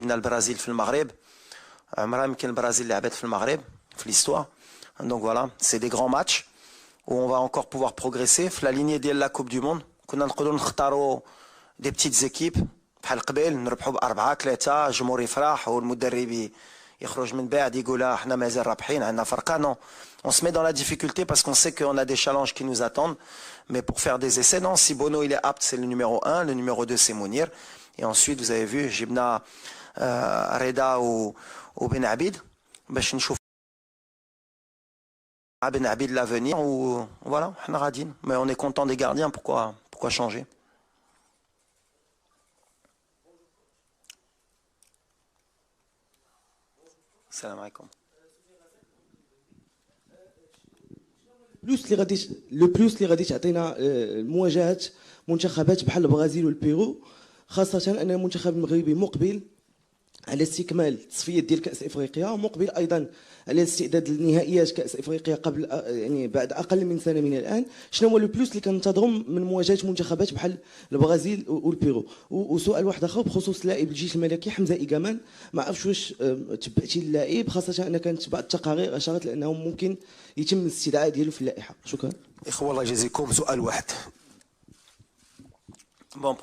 Le Brésil في المغرب عمرها يمكن البرازيل لعبت في المغرب في l'histoire. Donc voilà, c'est des grands matchs où on va encore pouvoir progresser في la lignée ديال la Coupe du Monde. كنا نقدروا نختاروا des petites équipes بحال قبل نربحوا ب4-3 الجمهور يفرح والمدرب يخرج من بعد يقول احنا مازال رابحين عندنا فرقه. Non, on se met dans la difficulté parce qu'on sait qu'on a des challenges qui nous attendent, mais pour faire des essais, non, si Bono il est apte, c'est le numéro 1, le numéro 2 c'est Mounir, et ensuite vous avez vu Jibna Reda ou Ben Abid باش نشوف Ben Abid l'avenir ou voilà, احنا غاديين, mais on est content des gardiens, pourquoi changer? السلام عليكم. لو بلوس اللي غادي تعطينا مواجهه منتخبات بحال البرازيل والبيرو، خاصه ان المنتخب المغربي مقبل على استكمال التصفيات ديال كاس افريقيا، مقبل ايضا على الاستعداد لنهائيات كاس افريقيا قبل يعني بعد اقل من سنه من الان. شنو هو لو بلوس اللي كننتظروا من مواجهه منتخبات بحال البرازيل والبيرو؟ وسؤال واحد اخر بخصوص لاعب الجيش الملكي حمزه ايغامان، ما عرفتش واش تبعتي اللاعب، خاصه ان كانت بعض التقارير اشارت لانه ممكن يتم الاستدعاء ديالو في اللائحه. شكرا. اخوه الله يجازيكم، سؤال واحد. Bon,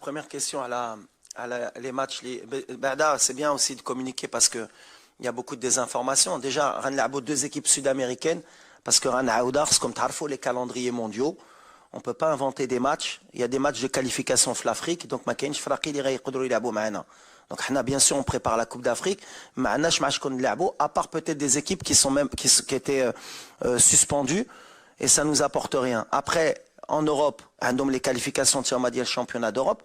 première question les matchs. C'est bien aussi de communiquer parce qu'il y a beaucoup de désinformation. Déjà, on a deux équipes sud-américaines parce que comme tu les calendriers mondiaux, on ne peut pas inventer des matchs. Il y a des matchs de qualification pour l'Afrique, donc donc bien sûr on prépare la Coupe d'Afrique, à part peut-être des équipes qui étaient suspendues et ça nous apporte rien. Après, en Europe, les qualifications de le championnat d'Europe.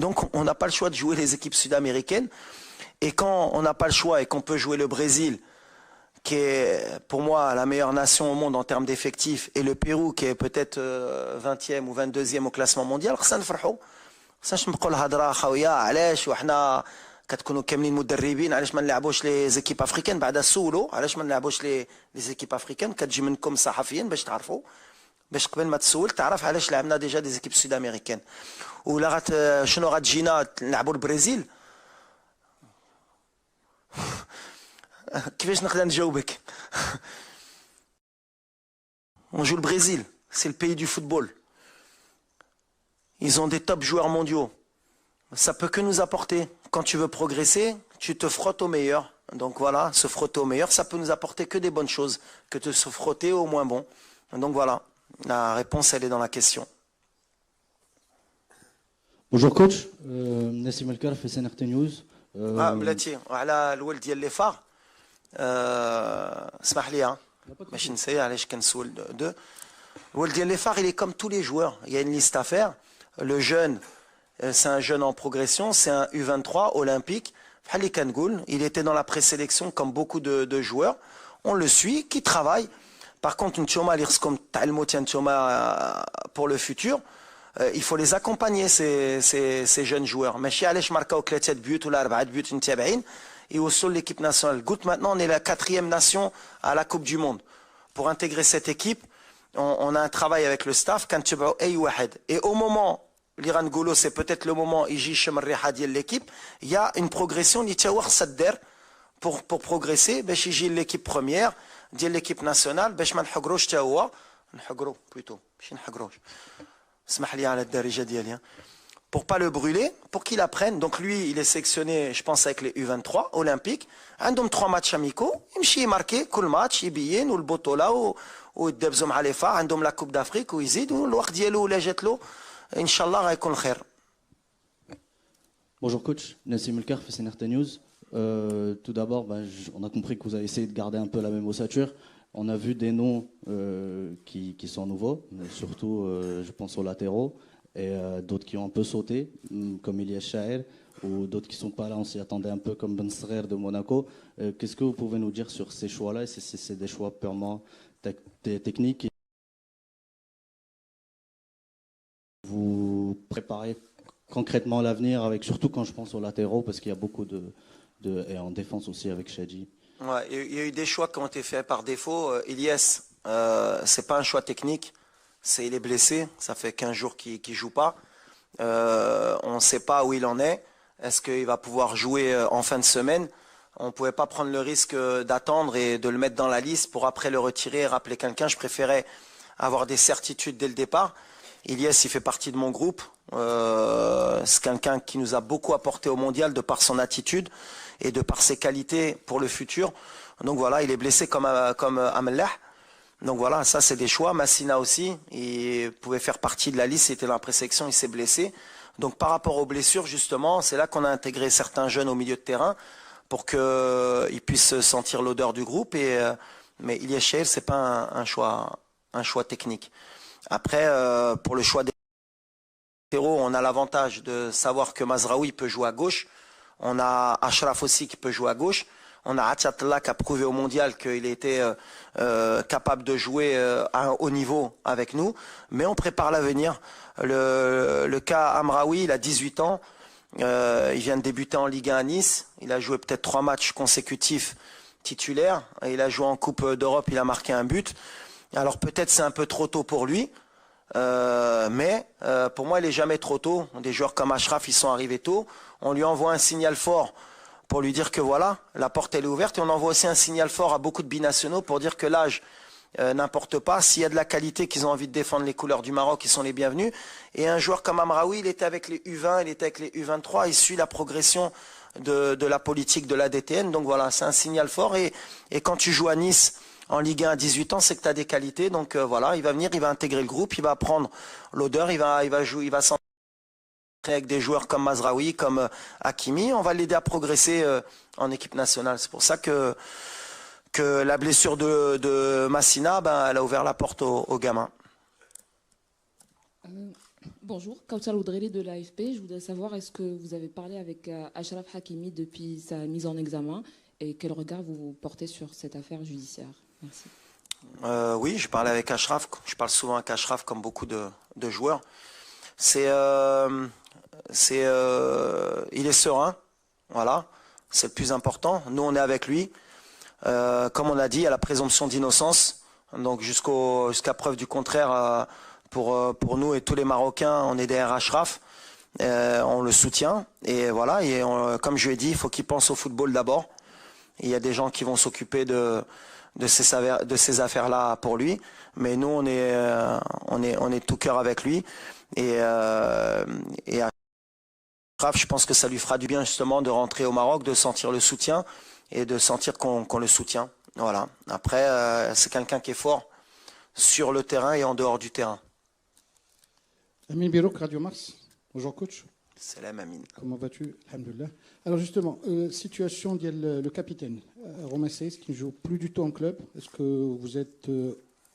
Donc on n'a pas le choix de jouer les équipes sud-américaines. Et quand on n'a pas le choix et qu'on peut jouer le Brésil, qui est pour moi la meilleure nation au monde en termes d'effectifs, et le Pérou qui est peut-être 20e ou 22e au classement mondial, ça نفرحوا. ساش نبقوا الهضره خويا علاش وحنا كتكونوا كاملين مدربين علاش ما نلعبوش لي زيكيب افريكان؟ بعدا سولوا علاش ما نلعبوش لي زيكيب افريكان، كتجي منكم صحفيين باش تعرفوا، باش قبل ما تسول تعرف علاش لعبنا ديجا دي زيكيب سود امريكان. ولا شنو غتجينا نلعبوا البرازيل؟ كيفاش نقدر نجاوبك؟ On joue le Brésil, c'est le pays du football. Ils ont des top joueurs mondiaux. Ça peut que nous apporter. Quand tu veux progresser, tu te frottes au meilleur. Donc voilà, se frotter au meilleur, ça peut nous apporter que des bonnes choses, que de se frotter au moins bon. Donc voilà, la réponse elle est dans la question. Bonjour coach, Nassim Elkar fait CNRT News. بلاتي وعلى الولد ديال لي فار اسمح لي باش نسى علاش كنسول دو. الولد ديال لي فار il est comme tous les joueurs, il y a une liste à faire. Le jeune, c'est un jeune en progression, c'est un U23 olympique. Il était dans la présélection comme beaucoup de joueurs. On le suit, qui travaille. Par contre, pour le futur, il faut les accompagner, ces jeunes joueurs. Et au sol de l'équipe nationale. Maintenant, on est la 4e nation à la Coupe du Monde. Pour intégrer cette équipe, on a un travail avec le staff. Et au moment, l'Iran Golo, c'est peut-être le moment, l'équipe, il y a une progression, pour progresser, l'équipe première, l'équipe nationale, plutôt, pour pas le brûler, pour qu'il apprenne. Donc lui, il est sélectionné, je pense, avec les U23 olympiques. Un homme 3 matchs amicaux, il marqué, cool match, il bille, ou le botola, ou الدبزوا مع لي فا عندهم لا كوب دافريك ويزيد والوقت ديالو ولا جات له ان شاء الله غيكون الخير. Bonjour coach, Nassim Elkar fait CNRT News. Tout d'abord, on a compris que vous avez essayé de garder un peu la même ossature. On a vu des noms qui sont nouveaux, surtout je pense aux latéraux, et d'autres qui ont un peu sauté, comme Elias Chaher, ou d'autres qui ne sont pas là, on s'y attendait un peu, comme Ben Srer de Monaco. Qu'est-ce que vous pouvez nous dire sur ces choix-là? Est-ce que c'est des choix purement techniques? Vous préparez concrètement l'avenir, avec surtout quand je pense aux latéraux, parce qu'il y a beaucoup et en défense aussi avec Shadji. Ouais, il y a eu des choix qui ont été faits par défaut. Elias, c'est pas un choix technique, il est blessé, ça fait 15 jours qu'il ne joue pas. On ne sait pas où il en est. Est-ce qu'il va pouvoir jouer en fin de semaine? On ne pouvait pas prendre le risque d'attendre et de le mettre dans la liste pour après le retirer et rappeler quelqu'un. Je préférais avoir des certitudes dès le départ. Ilyes, il fait partie de mon groupe. C'est quelqu'un qui nous a beaucoup apporté au mondial de par son attitude et de par ses qualités pour le futur. Donc voilà, il est blessé comme Amellah. Donc voilà, ça c'est des choix. Massina aussi, il pouvait faire partie de la liste, il était dans la présélection, il s'est blessé. Donc par rapport aux blessures, justement, c'est là qu'on a intégré certains jeunes au milieu de terrain pour qu'ils puissent sentir l'odeur du groupe. Mais Ilyes Chaïr, c'est pas un choix technique. Après, pour le choix des héros, on a l'avantage de savoir que Mazraoui peut jouer à gauche. On a Achraf aussi qui peut jouer à gauche. On a Atiyatullah qui a prouvé au mondial qu'il était capable de jouer à un haut niveau avec nous. Mais on prépare l'avenir. Le cas Amraoui, il a 18 ans. Il vient de débuter en Ligue 1 à Nice. Il a joué peut-être 3 matchs consécutifs titulaires. Et il a joué en Coupe d'Europe, il a marqué un but. Alors peut-être c'est un peu trop tôt pour lui. Mais pour moi, il n'est jamais trop tôt. Des joueurs comme Achraf, ils sont arrivés tôt. On lui envoie un signal fort pour lui dire que voilà, la porte elle est ouverte. Et on envoie aussi un signal fort à beaucoup de binationaux pour dire que l'âge n'importe pas. S'il y a de la qualité, qu'ils ont envie de défendre les couleurs du Maroc, ils sont les bienvenus. Et un joueur comme Amraoui, il était avec les U20, il était avec les U23. Il suit la progression de la politique de l'ADTN. Donc voilà, c'est un signal fort. Et quand tu joues à Nice en Ligue 1 à 18 ans, c'est que tu as des qualités. Donc voilà, il va venir, il va intégrer le groupe, il va prendre l'odeur, il va jouer, il va s'entrer avec des joueurs comme Mazraoui, comme Hakimi. On va l'aider à progresser en équipe nationale. C'est pour ça que la blessure de Massina, elle a ouvert la porte aux gamins. Bonjour, Kautar Oudreli de l'AFP. Je voudrais savoir, est-ce que vous avez parlé avec Achraf Hakimi depuis sa mise en examen et quel regard vous portez sur cette affaire judiciaire? Merci. Oui, je parlais avec Achraf. Je parle souvent avec Achraf comme beaucoup de joueurs. Il est serein, voilà, c'est le plus important. Nous, on est avec lui. Comme on a dit, il y a la présomption d'innocence. Donc jusqu'à preuve du contraire, pour nous et tous les Marocains, on est derrière Achraf. On le soutient. Et voilà, comme je lui ai dit, il faut qu'il pense au football d'abord. Il y a des gens qui vont s'occuper de ces affaires-là pour lui. Mais nous, on est tout cœur avec lui. Et Achraf, je pense que ça lui fera du bien justement de rentrer au Maroc, de sentir le soutien et de sentir qu'on le soutient. Voilà. Après, c'est quelqu'un qui est fort sur le terrain et en dehors du terrain. Amin Birouk, Radio Mars. Bonjour coach. Salam Amin. Comment vas-tu? Alhamdulillah. Alors justement, situation le capitaine, Romain Saïs, qui ne joue plus du tout en club. Est-ce que vous êtes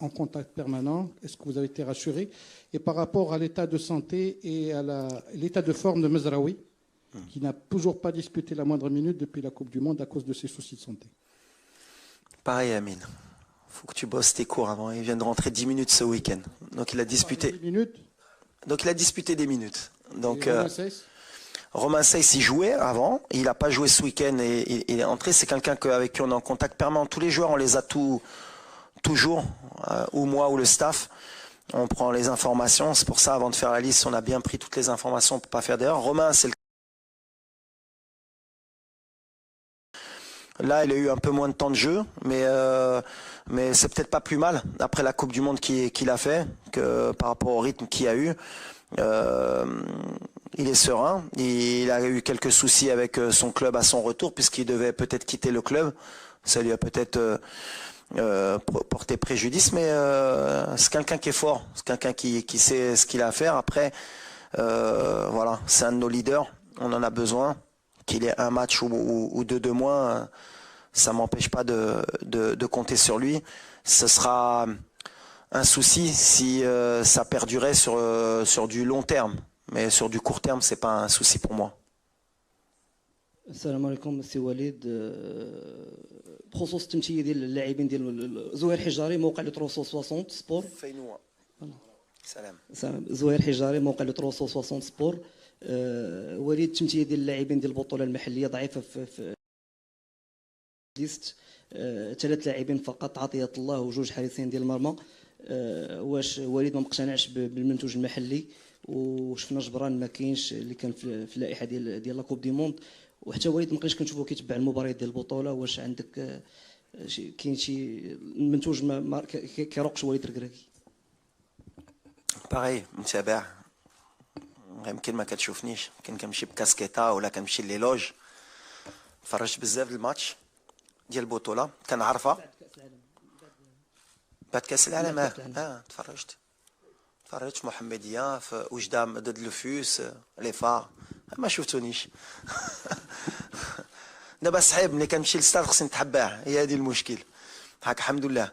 en contact permanent? Est-ce que vous avez été rassuré? Et par rapport à l'état de santé et à l'état de forme de Mazraoui, qui n'a toujours pas disputé la moindre minute depuis la Coupe du Monde à cause de ses soucis de santé. Pareil Amin. Il faut que tu bosses tes cours avant. Il vient de rentrer 10 minutes ce week-end. Donc il a disputé. 10 minutes. Donc il a disputé des minutes. Donc Romain Saïs, il jouait avant. Il n'a pas joué ce week-end et il est entré. C'est quelqu'un avec qui on est en contact permanent. Tous les joueurs, on les a toujours, ou moi ou le staff. On prend les informations. C'est pour ça, avant de faire la liste, on a bien pris toutes les informations pour pas faire d'erreur. Romain, c'est Là, il a eu un peu moins de temps de jeu, mais c'est peut-être pas plus mal après la Coupe du Monde qu'il a fait, que par rapport au rythme qu'il a eu. Il est serein. Il a eu quelques soucis avec son club à son retour, puisqu'il devait peut-être quitter le club. Ça lui a peut-être porté préjudice, mais c'est quelqu'un qui est fort. C'est quelqu'un qui sait ce qu'il a à faire. Après, voilà, c'est un de nos leaders. On en a besoin. Qu'il ait un match ou deux de moins, ça m'empêche pas de compter sur lui. Ce sera un souci si ça perdurait sur du long terme. Mais sur du court terme, c'est pas un souci pour moi. السلام عليكم سي وليد بخصوص التمثيليه ديال اللاعبين ديال زهير حجاري موقع لو 360 سبور سلام زهير حجاري موقع لو 360 سبور وليد التمثيليه ديال اللاعبين ديال البطوله المحليه ضعيفه في ليست 3 لاعبين فقط عطيه الله وجوج حارسين ديال المرمى واش وليد ما مقتنعش بالمنتوج المحلي وشفنا جبران ما كاينش اللي كان في اللائحه ديال لا كوب دي موند، وحتى وليد ما بقيناش كنشوفوه كيتبع المباريات ديال البطوله. واش عندك كاين شي منتوج ما كيروقش وليد ركراكي؟ باغي متابع، يمكن ما كتشوفنيش، يمكن كنمشي بكاسكيطه ولا كنمشي ليلوج. تفرجت بزاف الماتش ديال البطوله كنعرفها بعد كاس العالم. تفرجت في محمديه، في وجدان ضد لوفوس لي فار، ما شفتونيش. دابا صعيب ملي كنمشي للستاد خصني نتحباه، هي هذه المشكل. هاك الحمد لله.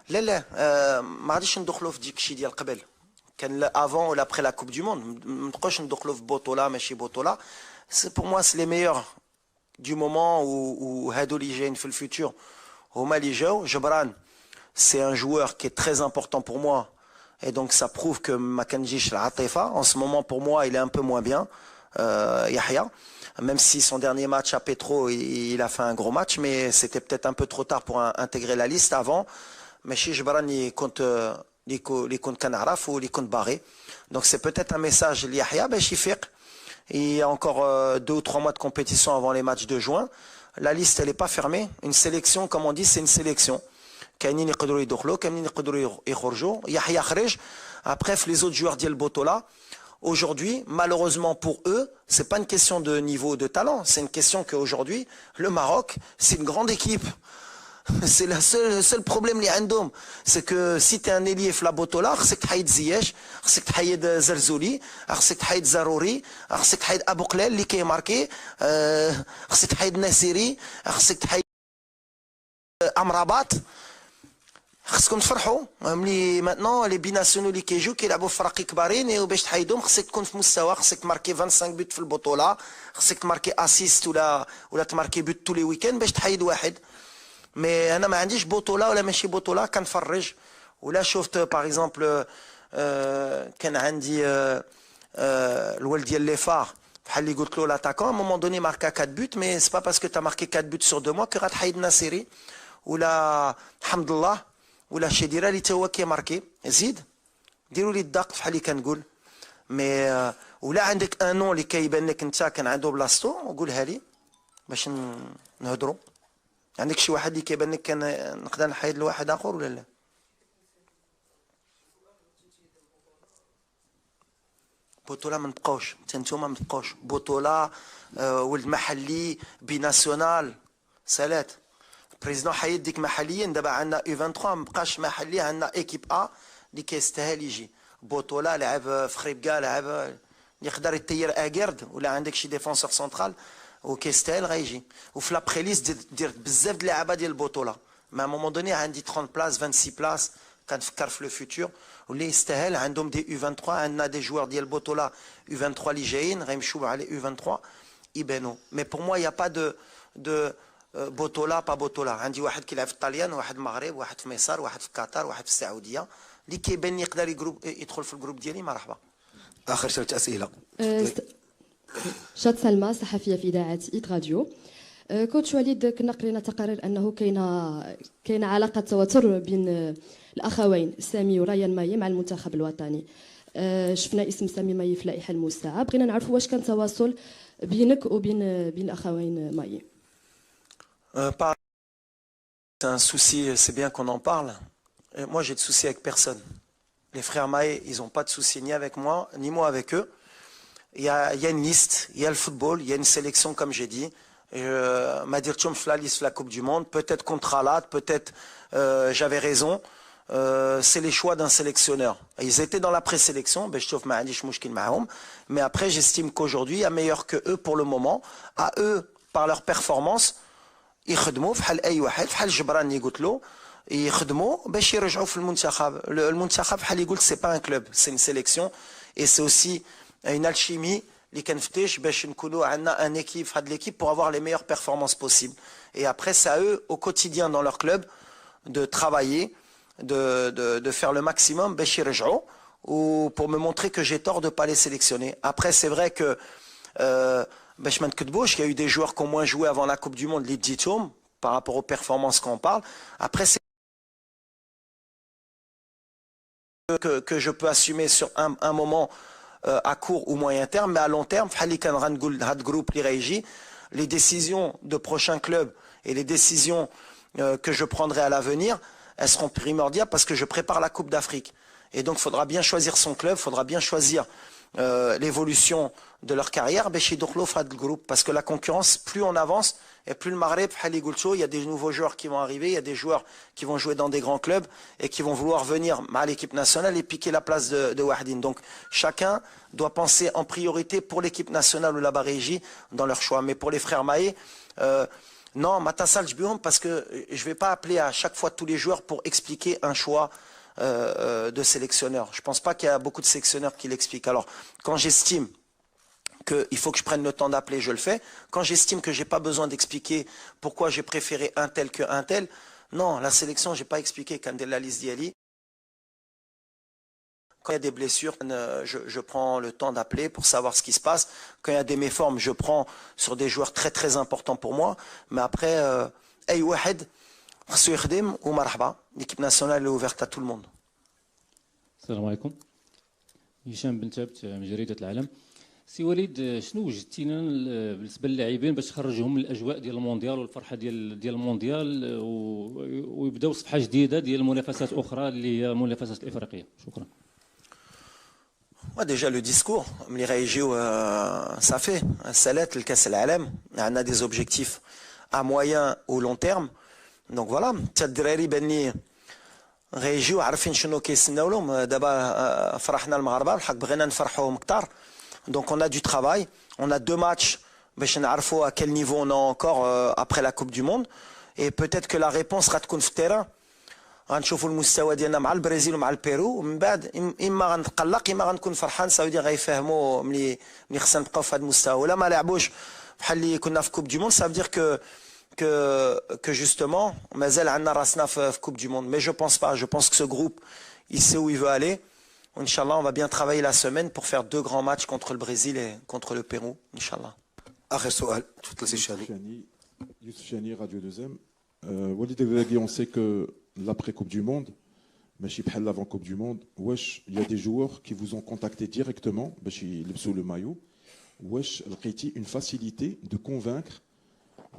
لا ما غاديش ندخلوا في ديك الشيء ديال قبل، كان افون ولا ابخي لا كوب دو موند، ما نبقاوش ندخلوا في بطوله ماشي بطوله. سي بور موا سي لي ميور دو مومون، وهادو اللي جايين في الفيتور هما اللي جاو. جبران c'est un joueur qui est très important pour moi, et donc ça prouve que ma kanjish l'Atifa, en ce moment pour moi il est un peu moins bien, Yahya, même si son dernier match à Petro il a fait un gros match, mais c'était peut-être un peu trop tard pour intégrer la liste avant. Mais chez Jebran il compte Kanaraf ou il compte Barré, donc c'est peut-être un message Yahya, ben Shifiq, il y a encore 2 ou 3 mois de compétition avant les matchs de juin, la liste elle n'est pas fermée, une sélection comme on dit c'est une sélection. كاينين يقدروا يدخلوا كاينين يقدروا يخرجوا. يحيى خرج. Après les autres joueurs ديال البطوله aujourd'hui, malheureusement pour eux, c'est pas une question de niveau de talent, c'est une question qu'aujourd'hui le Maroc, c'est une grande équipe. C'est le seul problème اللي عندهم, c'est que si tu es un ailier في la بطوله خصك تحيد زياش, خصك تحيد زرزولي, خصك تحيد زروري, خصك تحيد ابو قلال اللي كيماركي, خصك تحيد ناسيري, خصك تحيد امرابات. خصكم تفرحوا ملي ماتنون لي بيناسيونو اللي كيجيو كيلعبوا في فرق كبارين, وباش تحيدهم خصك تكون في مستوى, خصك تماركي 25 بوت في البطوله, خصك تماركي اسيست ولا تماركي بوت تو لي ويكاند باش تحيد واحد. مي انا ما عنديش بطوله ولا ماشي بطوله, كنفرج ولا شفت باغ اكزومبل كان عندي الولد ديال لي فار بحال اللي قلت له لاتاكون, à un moment donné marqué 4 buts, mais c'est pas parce que tu as marqué 4 buts sur 2 mois que غتحيد ناصري ولا حمد الله ولا شديرة اللي تا هو كيماركي. زيد ديروا لي الضغط بحال اللي كنقول. مي ولا عندك ان نون اللي كيبان لك انت كان عنده بلاصتو وقولها لي باش نهضروا. عندك شي واحد اللي كيبان لك كان نقدر نحيد لواحد اخر ولا لا؟ بطوله ما نبقاوش حتى نتوما ما تبقاوش بطوله. ولد محلي بيناسيونال سالات بريزيدون حيد ديك محليا. دابا عندنا U23 ما بقاش محلي, عندنا ايكيب ا اللي كيستاهل يجي بطوله. لعب في خريبكا, لعب اللي يقدر يطير اكيرد, ولا عندك شي ديفونسور سنترال وكيستاهل غيجي. وفي لابخي ليست دير بزاف د اللعابه ديال البطوله. ما مومون دوني عندي 30 بلاص 26 بلاص, كنفكر في لو فيتور واللي يستاهل. عندهم دي U23, عندنا دي جوار ديال البطوله U23 اللي جايين غيمشيو على U23 يبانوا. مي بور موا يا با دو بطوله با بطوله. عندي واحد كيلعب في الطليان, واحد المغرب, واحد في مصر, واحد في قطر, واحد في السعوديه, اللي كيبان يقدر يدخل في الجروب ديالي مرحبا. اخر 3 اسئله. شاد سلمى صحفيه في اذاعه ايت راديو. كوتش وليد, كنا قرينا تقارير انه كاينه علاقه تواتر بين الاخوين سامي وريان ماي مع المنتخب الوطني. شفنا اسم سامي ماي في اللائحه الموسعه, بغينا نعرفوا واش كان تواصل بينك وبين الاخوين ماي. C'est un souci, c'est bien qu'on en parle. Et moi, j'ai de soucis avec personne. Les frères Maé, ils n'ont pas de soucis ni avec moi, ni moi avec eux. Il y a une liste, il y a le football, il y a une sélection, comme j'ai dit. Madirchoum la liste la Coupe du Monde, peut-être contre Alat, peut-être j'avais raison. C'est les choix d'un sélectionneur. Ils étaient dans la présélection, mais après, j'estime qu'aujourd'hui, il y a meilleur que eux pour le moment. À eux, par leur performance, يخدموا بحال اي واحد, بحال جبران اللي قلت له يخدموا باش يرجعوا في المنتخب. المنتخب بحال اللي قلت سي با ان كلوب, سي une sélection et c'est aussi une alchimie اللي كنفتش باش نكونوا عندنا ان équipe في هاد l'équipe pour avoir les meilleures performances possibles. Et après c'est à eux au quotidien dans leur club de travailler, de faire le maximum باش يرجعوا, ou pour me montrer que j'ai tort de pas les sélectionner. Après c'est vrai que باش ما نكذبوش, il y a eu des joueurs qui ont moins joué avant la Coupe du Monde, les Ditoum, par rapport aux performances qu'on parle. Après, c'est que je peux assumer sur un moment à court ou moyen terme, mais à long terme, les décisions de prochains clubs et les décisions que je prendrai à l'avenir, elles seront primordiales parce que je prépare la Coupe d'Afrique. Et donc, il faudra bien choisir son club, il faudra bien choisir l'évolution de leur carrière, parce que la concurrence, plus on avance, et plus le Maghreb, il y a des nouveaux joueurs qui vont arriver, il y a des joueurs qui vont jouer dans des grands clubs et qui vont vouloir venir à l'équipe nationale et piquer la place de Wahdine. Donc chacun doit penser en priorité pour l'équipe nationale ou la Barégie dans leur choix. Mais pour les frères Maé, non, Matassal Jbiom, parce que je ne vais pas appeler à chaque fois tous les joueurs pour expliquer un choix de sélectionneur. Je ne pense pas qu'il y a beaucoup de sélectionneurs qui l'expliquent. Alors, quand j'estime qu'il faut que je prenne le temps d'appeler, je le fais. Quand j'estime que je n'ai pas besoin d'expliquer pourquoi j'ai préféré un tel que un tel, non, la sélection, je n'ai pas expliqué Kandela Lizdiali. Quand il y a des blessures, je prends le temps d'appeler pour savoir ce qui se passe. Quand il y a des méformes, je prends sur des joueurs très très importants pour moi. Mais après, Ay Wahed, ou Marhaba, l'équipe nationale est ouverte à tout le monde. السلام عليكم. هشام بن ثابت من جريدة العالم. سي وليد، شنو وجدتي لنا بالنسبه للاعبين باش تخرجهم من الاجواء ديال المونديال والفرحه ديال المونديال ويبداو صفحه جديده ديال المنافسات اخرى اللي هي المنافسات الافريقيه؟ شكرا. Déjà le discours, ça fait, le CAS العالم, on a des objectifs à moyen ou long terme. Donc voilà, الدراري باني غيجيو عارفين شنو كيسناو لهم. دابا فرحنا المغاربه بالحق بغينا نفرحوهم كثر. Donc on a du travail, on a 2 matchs باش نعرفوا à quel niveau on est encore après la Coupe du Monde, et peut-être que la réponse غتكون في التيران. غنشوفوا المستوى ديالنا مع البرازيل ومع البيرو، ومن بعد اما غنتقلق اما غنكون فرحان. ساودي غيفهموا ملي خصنا نبقاو في هذا المستوى. ولا ما لعبوش بحال اللي كنا في كوب دي موند، ça veut dire que justement مازال عندنا راسنا في كوب دي موند. Mais je pense pas, je pense que ce groupe il sait où il veut aller. Inch'Allah, on va bien travailler la semaine pour faire 2 grands matchs contre le Brésil et contre le Pérou, Inch'Allah. آخر سؤال تفضل سي شاني. Youssef Chani, Radio 2M. Walid Elgagui, on sait que l'après-Coupe du Monde, ماشي بحال l'avant-Coupe du Monde, واش il y a des joueurs qui vous ont contacté directement باش يلبسوا le maillot. واش لقيتي une facilité de convaincre,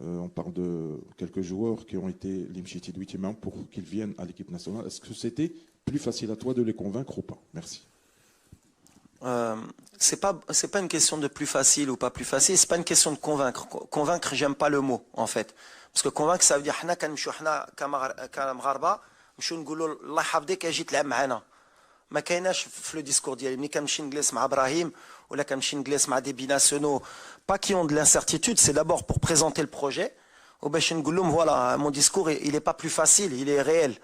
on parle de quelques joueurs qui ont été limchiti de 8e pour qu'ils viennent à l'équipe nationale. Est-ce que c'était plus facile à toi de les convaincre ou pas? Merci. C'est pas une question de plus facile ou pas plus facile, c'est pas une question de convaincre. Convaincre, j'aime pas le mot en fait, parce que convaincre ça veut dire حنا كنمشيو حنا كمغاربه نمشيو نقولوا الله يحفظك اجي تلعب معنا. ما كايناش في لو ديسكور ديالي ملي كنمشي نجلس مع ابراهيم ولا كنمشي نجلس مع دي بيناسيونو pas qui ont de l'incertitude, c'est d'abord pour présenter le projet وباش نقول لهم voilà mon discours il est pas plus facile, il est réel.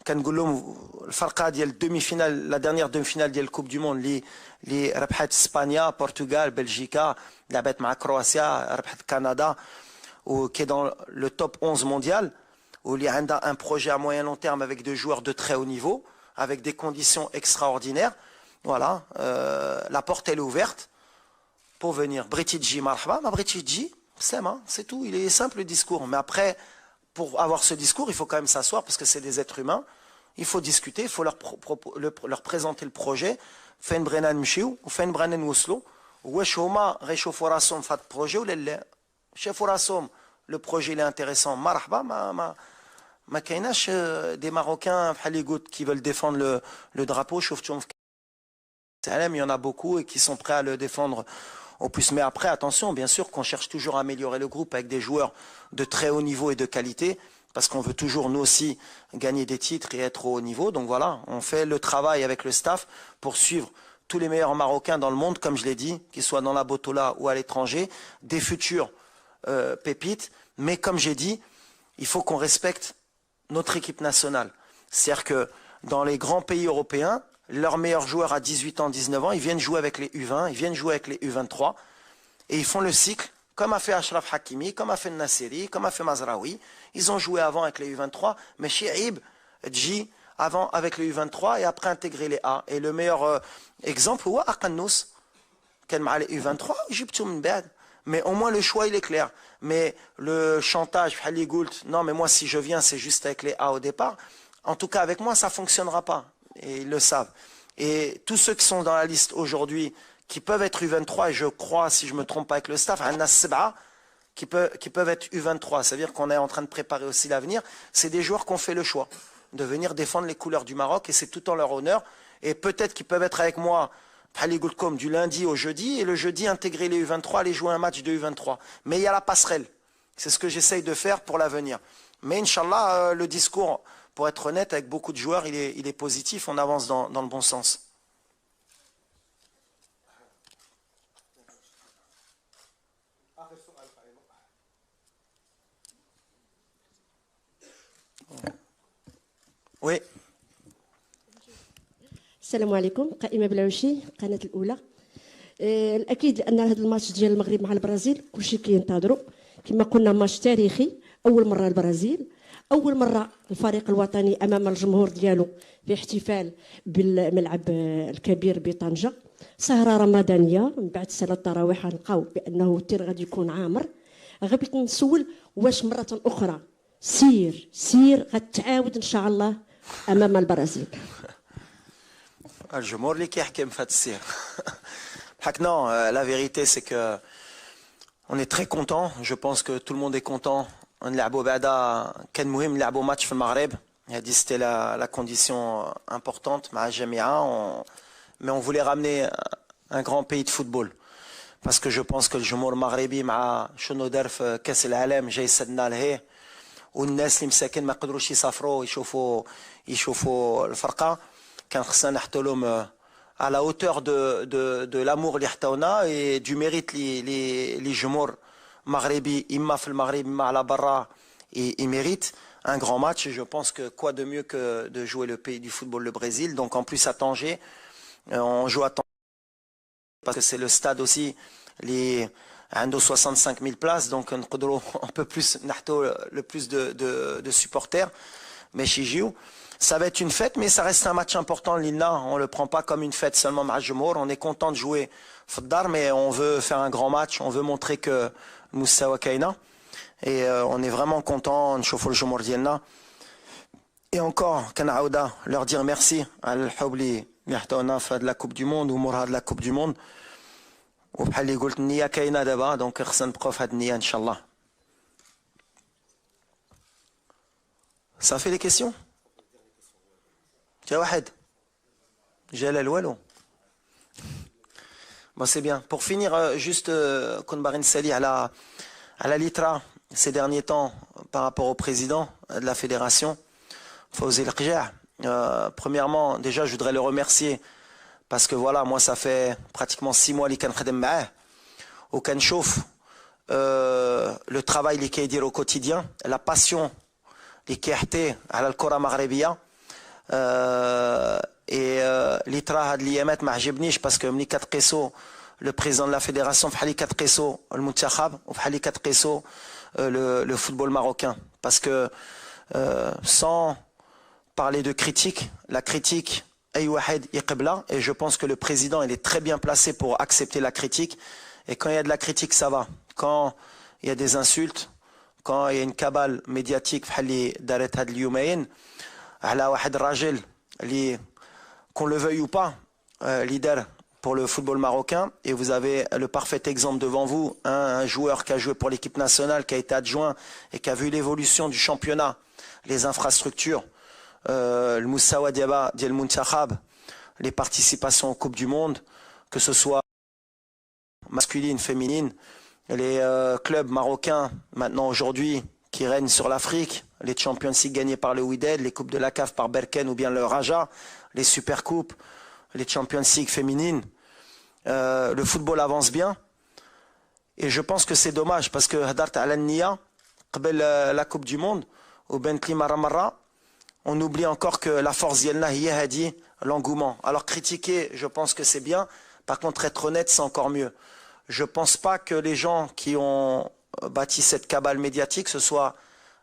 كنقول لهم الفرقه ديال الدومي-فينال لا ديرنيير دومي-فينال ديال الكوب دو موند اللي ربحت اسبانيا بورتوغال بلجيكا، لعبت مع كرواتيا، ربحت كندا، وكي دون لو توب 11 mondial, واللي عندها un projet à moyen long terme avec des joueurs de très haut niveau avec des conditions extraordinaires. Voilà, la porte elle est ouverte pour venir. Bretidji marhaba, ma Bretidji, c'est tout, il est simple le discours. Mais après, pour avoir ce discours, il faut quand même s'asseoir parce que c'est des êtres humains. Il faut discuter, il faut leur présenter le projet. Fin Brennan Mchiou ou Fin Brennan Woslo. Wesh homa réchauffe rasom fat projet ou l'elle. Chef rasom, le projet il est intéressant. Marhaba, ma kainash des Marocains qui veulent défendre le drapeau. Il y en a beaucoup et qui sont prêts à le défendre au plus. Mais après, attention, bien sûr qu'on cherche toujours à améliorer le groupe avec des joueurs de très haut niveau et de qualité, parce qu'on veut toujours, nous aussi, gagner des titres et être au haut niveau. Donc voilà, on fait le travail avec le staff pour suivre tous les meilleurs Marocains dans le monde, comme je l'ai dit, qu'ils soient dans la Botola ou à l'étranger, des futurs pépites. Mais comme j'ai dit, il faut qu'on respecte notre équipe nationale. C'est-à-dire que dans les grands pays européens, leurs meilleurs joueurs à 18 ans, 19 ans, ils viennent jouer avec les U20, ils viennent jouer avec les U23 et ils font le cycle comme a fait Ashraf Hakimi, comme a fait Nasseri, comme a fait Mazraoui. Ils ont joué avant avec les U23, mais Chiib, Dji, avant avec les U23 et après intégrer les A. Et le meilleur exemple, c'est Akannous, qui a les U23, mais au moins le choix il est clair. Mais le chantage, non mais moi si je viens c'est juste avec les A au départ, en tout cas avec moi ça ne fonctionnera pas. Et ils le savent. Et tous ceux qui sont dans la liste aujourd'hui, qui peuvent être U23, et je crois, si je me trompe pas avec le staff, un As-Seb'a, qui peuvent être U23. C'est-à-dire qu'on est en train de préparer aussi l'avenir. C'est des joueurs qui ont fait le choix de venir défendre les couleurs du Maroc, et c'est tout en leur honneur. Et peut-être qu'ils peuvent être avec moi du lundi au jeudi, et le jeudi intégrer les U23, aller jouer un match de U23. Mais il y a la passerelle. C'est ce que j'essaye de faire pour l'avenir. Mais Inch'Allah, le discours, pour être honnête, avec beaucoup de joueurs, il est positif, on avance dans le bon sens. Oui. السلام عليكم. قائمه بلاوشي قناه الاولى. الاكيد ان هذا الماتش ديال المغرب مع البرازيل كلشي كينتظروا كما قلنا ماتش تاريخي. اول مره البرازيل، اول مره الفريق الوطني امام الجمهور ديالو في احتفال بالملعب الكبير بطنجه. سهره رمضانيه من بعد صلاه التراويح غنلقاو بانه التير غادي يكون عامر. غير بغيت نسول واش مره اخرى سير غتعاود ان شاء الله امام البرازيل. الجمهور اللي كيحكم في هذا السير. Non, la vérité c'est que on est très content. Je pense que tout le monde est content. نلعبوا بعدا كان مهم نلعبوا ماتش في المغرب. C'était la condition importante مع الجميع. Mais on voulait ramener un grand pays de football. Parce que je pense que الجمهور المغربي مع شنو دار في كاس العالم جاي يسدنا لهيه. والناس اللي مساكن ما قدروش يسافروا يشوفوا الفرقه. كان خصنا نحطوا لهم à la hauteur de l'amour اللي حطونا et du mérite les جمهور مغربي إما في المغرب إما على برا ils méritent un grand match. Et je pense que quoi de mieux que de jouer le pays du football, le Brésil. Donc en plus à Tanger, on joue à Tanger parce que c'est le stade aussi les 65 000 places, donc on peut plus le plus de supporters. Mais chez Gio, ça va être une fête, mais ça reste un match important. L'Inna, on le prend pas comme une fête seulement Mahajmour. On est content de jouer Faddar, mais on veut faire un grand match. On veut montrer que Moussawa Kaina. Et on est vraiment content de chauffer le Jumour Dielna. Et encore, Kanaouda, leur dire merci à l'Hobli, de la Coupe du Monde, ou Mourad de la Coupe du Monde. وبحال اللي قلت النية كاينة دابا دونك خصنا نبقاو في هاد النية ان شاء الله. صافي لي كيسيون؟ جا واحد جلال والو. Bon, c'est bien. Pour finir, juste كون باغي نسالي على l'ITRA ces derniers temps par rapport au président de la fédération Fawzi El-Qja. Premièrement, déjà je voudrais le remercier parce que voilà, moi ça fait pratiquement 6 mois اللي كنخدم معاه وكنشوف le travail اللي كيدير au quotidien, la passion اللي كيحتي على الكرة المغربية. et l'ITRA هاد الايامات ما عجبنيش باسكو ملي كتقيسو le président de la fédération بحال اللي كتقيسو المنتخب وبحال اللي كتقيسو le football marocain, parce que sans parler de critique, la critique et je pense que le président il est très bien placé pour accepter la critique. Et quand il y a de la critique, ça va. Quand il y a des insultes, quand il y a une cabale médiatique qu'on le veuille ou pas, leader pour le football marocain, et vous avez le parfait exemple devant vous, un joueur qui a joué pour l'équipe nationale, qui a été adjoint et qui a vu l'évolution du championnat, les infrastructures, le Moussawa Diaba Diel Muntakhab, les participations aux Coupes du Monde, que ce soit masculine, féminine, les clubs marocains maintenant aujourd'hui qui règnent sur l'Afrique, les Champions League gagnés par le Wydad, les Coupes de la CAF par Berken ou bien le Raja, les Supercoupes, les Champions League féminines, le football avance bien. Et je pense que c'est dommage parce que Hadart Al-Nia, la Coupe du Monde, au Bentley Maramarra, on oublie encore que la force Yelna a dit l'engouement. Alors critiquer, je pense que c'est bien. Par contre, être honnête, c'est encore mieux. Je ne pense pas que les gens qui ont bâti cette cabale médiatique, ce soient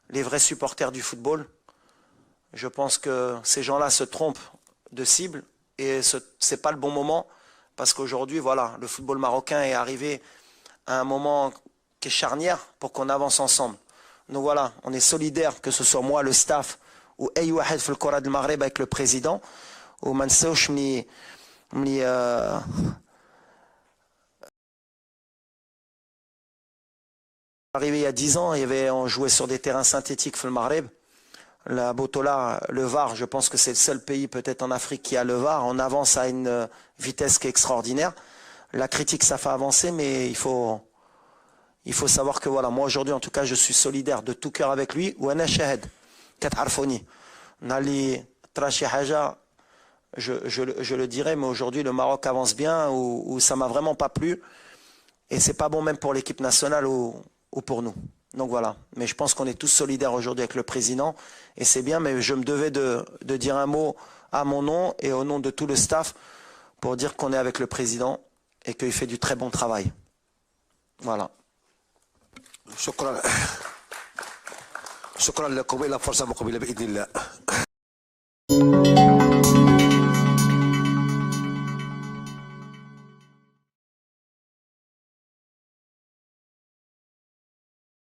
les vrais supporters du football. Je pense que ces gens-là se trompent de cible et ce n'est pas le bon moment parce qu'aujourd'hui, voilà, le football marocain est arrivé à un moment qui est charnière pour qu'on avance ensemble. Donc voilà, on est solidaires, que ce soit moi, le staff, ou أي واحد في الكرة المغرب avec le président. وما نساوش ملي Arrivé il y a 10 ans, on jouait sur des terrains synthétiques le Maghreb. La Botola, le VAR, je pense que c'est le seul pays peut-être en Afrique qui a le VAR. On avance à une vitesse qui est extraordinaire. La critique, ça fait avancer, mais il faut savoir que voilà, moi aujourd'hui en tout cas, je suis solidaire de tout cœur avec lui. Ou ana shahid, katarfoni. Nali trashi haja, je le dirais, mais aujourd'hui le Maroc avance bien, ou ça m'a vraiment pas plu. Et c'est pas bon même pour l'équipe nationale ou pour nous. Donc voilà. Mais je pense qu'on est tous solidaires aujourd'hui avec le président. Et c'est bien, mais je me devais de dire un mot à mon nom et au nom de tout le staff pour dire qu'on est avec le président et qu'il fait du très bon travail. Voilà. شكرا لكم. إلى فرصة مقبلة بإذن الله.